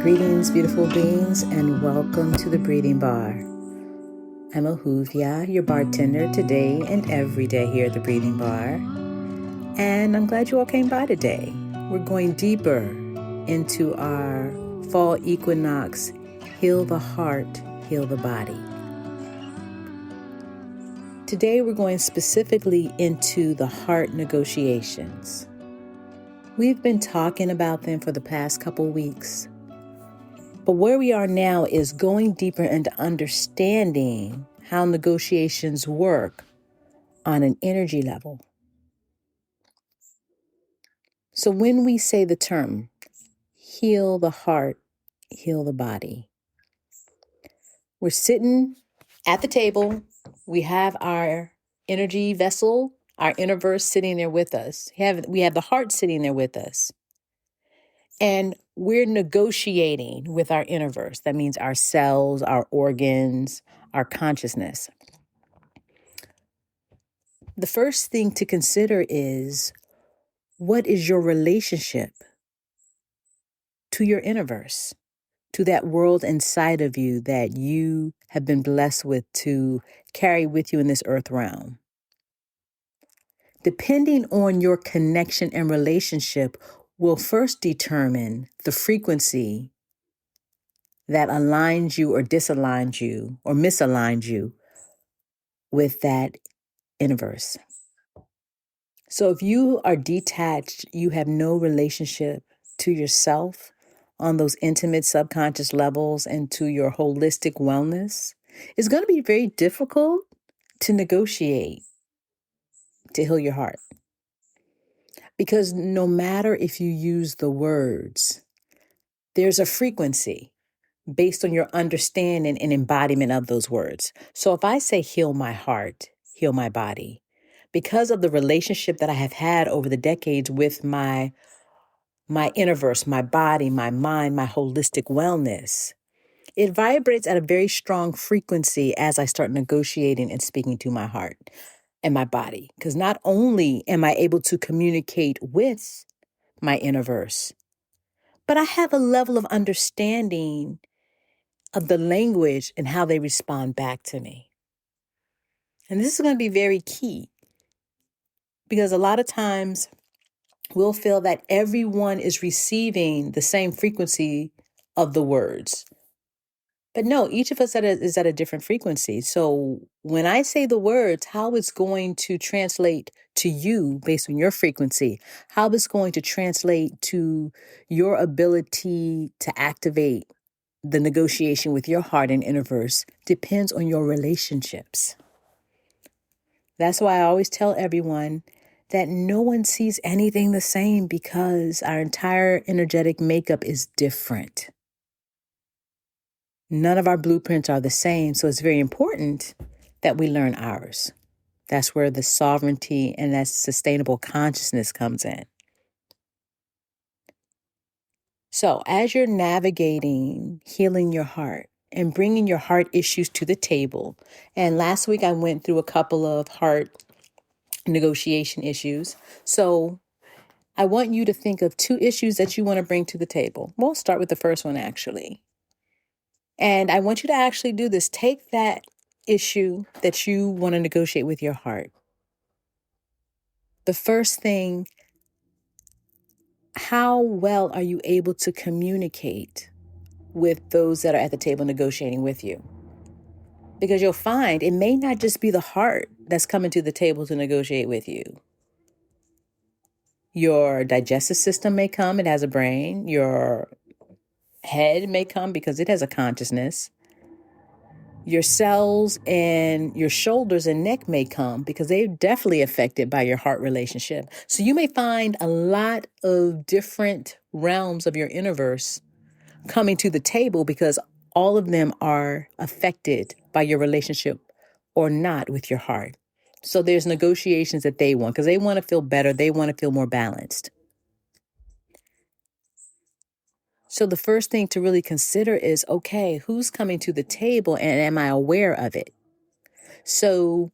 Greetings, beautiful beings, and welcome to the Breathing Bar. I'm Ohuvia, your bartender today and every day here at the Breathing Bar. And I'm glad you all came by today. We're going deeper into our fall equinox, heal the heart, heal the body. Today we're going specifically into the heart negotiations. We've been talking about them for the past couple weeks. But where we are now is going deeper into understanding how negotiations work on an energy level. So when we say the term, heal the heart, heal the body, we're sitting at the table. We have our energy vessel, our Innerverse sitting there with us. We have the heart sitting there with us. And we're negotiating with our Innerverse. That means our cells, our organs, our consciousness. The first thing to consider is, what is your relationship to your Innerverse, to that world inside of you that you have been blessed with to carry with you in this earth realm? Depending on your connection and relationship will first determine the frequency that aligns you or disaligns you or misaligns you with that Innerverse. So if you are detached, you have no relationship to yourself on those intimate subconscious levels and to your holistic wellness, it's going to be very difficult to negotiate to heal your heart. Because no matter if you use the words, there's a frequency based on your understanding and embodiment of those words. So if I say heal my heart, heal my body, because of the relationship that I have had over the decades with my Innerverse, my body, my mind, my holistic wellness, it vibrates at a very strong frequency as I start negotiating and speaking to my heart and my body. Because not only am I able to communicate with my Innerverse, but I have a level of understanding of the language and how they respond back to me. And this is going to be very key, because a lot of times we'll feel that everyone is receiving the same frequency of the words. But no, each of us is at a different frequency. So when I say the words, how it's going to translate to you based on your frequency, how it's going to translate to your ability to activate the negotiation with your heart and Innerverse depends on your relationships. That's why I always tell everyone that no one sees anything the same, because our entire energetic makeup is different. None of our blueprints are the same, so it's very important that we learn ours. That's where the sovereignty and that sustainable consciousness comes in. So as you're navigating healing your heart and bringing your heart issues to the table, and last week I went through a couple of heart negotiation issues. So I want you to think of 2 issues that you want to bring to the table. We'll start with the first one, actually. And I want you to actually do this. Take that issue that you want to negotiate with your heart. The first thing, how well are you able to communicate with those that are at the table negotiating with you? Because you'll find it may not just be the heart that's coming to the table to negotiate with you. Your digestive system may come, it has a brain. Your head may come because it has a consciousness. Your cells and your shoulders and neck may come because they're definitely affected by your heart relationship. So you may find a lot of different realms of your Innerverse coming to the table because all of them are affected by your relationship or not with your heart. So there's negotiations that they want because they want to feel better. They want to feel more balanced. So the first thing to really consider is, okay, who's coming to the table and am I aware of it? So,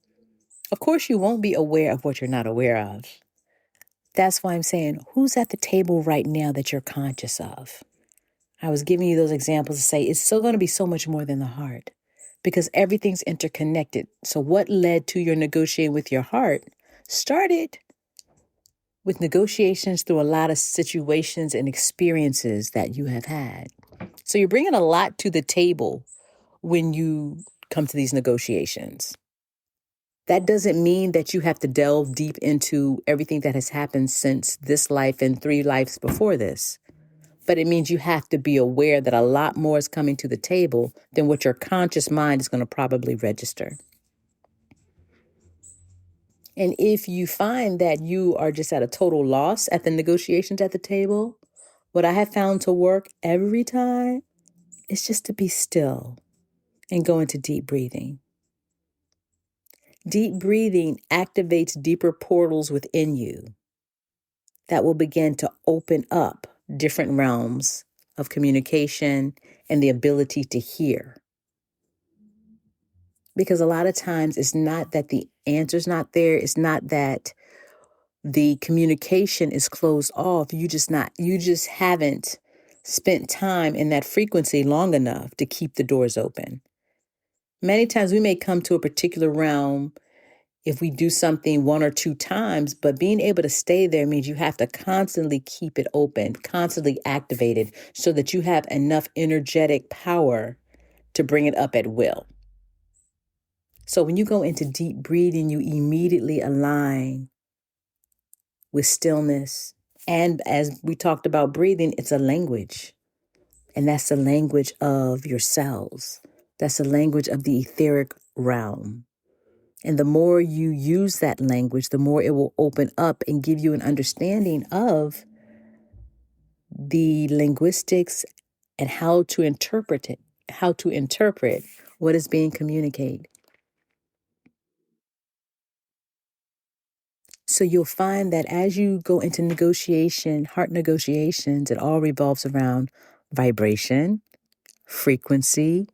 of course, you won't be aware of what you're not aware of. That's why I'm saying, who's at the table right now that you're conscious of? I was giving you those examples to say it's still going to be so much more than the heart because everything's interconnected. So what led to your negotiating with your heart started with negotiations through a lot of situations and experiences that you have had. So you're bringing a lot to the table when you come to these negotiations. That doesn't mean that you have to delve deep into everything that has happened since this life and 3 lives before this. But it means you have to be aware that a lot more is coming to the table than what your conscious mind is going to probably register. And if you find that you are just at a total loss at the negotiations at the table, what I have found to work every time is just to be still and go into deep breathing. Deep breathing activates deeper portals within you that will begin to open up different realms of communication and the ability to hear. Because a lot of times it's not that the answer's not there. It's not that the communication is closed off. You just haven't spent time in that frequency long enough to keep the doors open. Many times we may come to a particular realm if we do something 1 or 2 times, but being able to stay there means you have to constantly keep it open, constantly activated so that you have enough energetic power to bring it up at will. So when you go into deep breathing, you immediately align with stillness. And as we talked about breathing, it's a language. And that's the language of your cells. That's the language of the etheric realm. And the more you use that language, the more it will open up and give you an understanding of the linguistics and how to interpret what is being communicated. So you'll find that as you go into heart negotiations, it all revolves around vibration, frequency,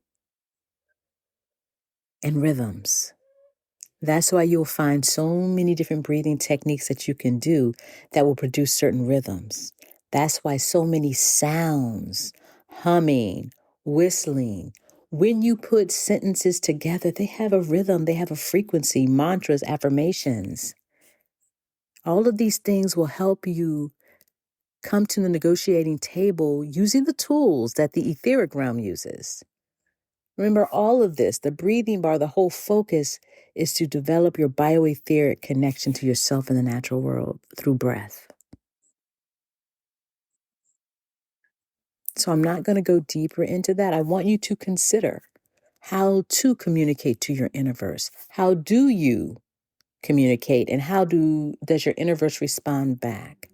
and rhythms. That's why you'll find so many different breathing techniques that you can do that will produce certain rhythms. That's why so many sounds, humming, whistling, when you put sentences together, they have a rhythm, they have a frequency, mantras, affirmations. All of these things will help you come to the negotiating table using the tools that the etheric realm uses. Remember all of this, the breathing bar, the whole focus is to develop your bioetheric connection to yourself in the natural world through breath. So I'm not going to go deeper into that. I want you to consider how to communicate to your Innverse. How do you communicate and does your Innverse respond back?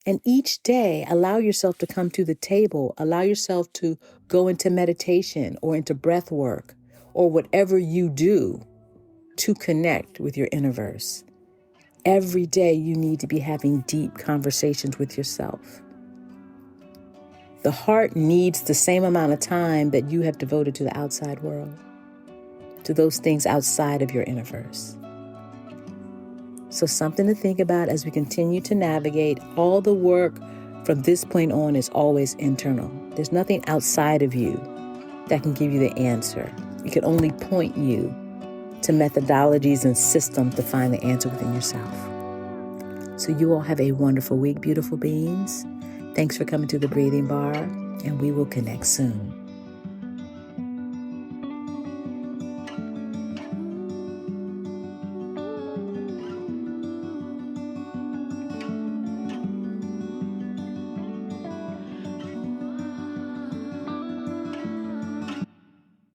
And each day, allow yourself to come to the table. Allow yourself to go into meditation or into breath work or whatever you do to connect with your Innverse. Every day, you need to be having deep conversations with yourself. The heart needs the same amount of time that you have devoted to the outside world, to those things outside of your Innverse. So something to think about as we continue to navigate. All the work from this point on is always internal. There's nothing outside of you that can give you the answer. It can only point you to methodologies and systems to find the answer within yourself. So you all have a wonderful week, beautiful beings. Thanks for coming to the Breathing Bar, and we will connect soon.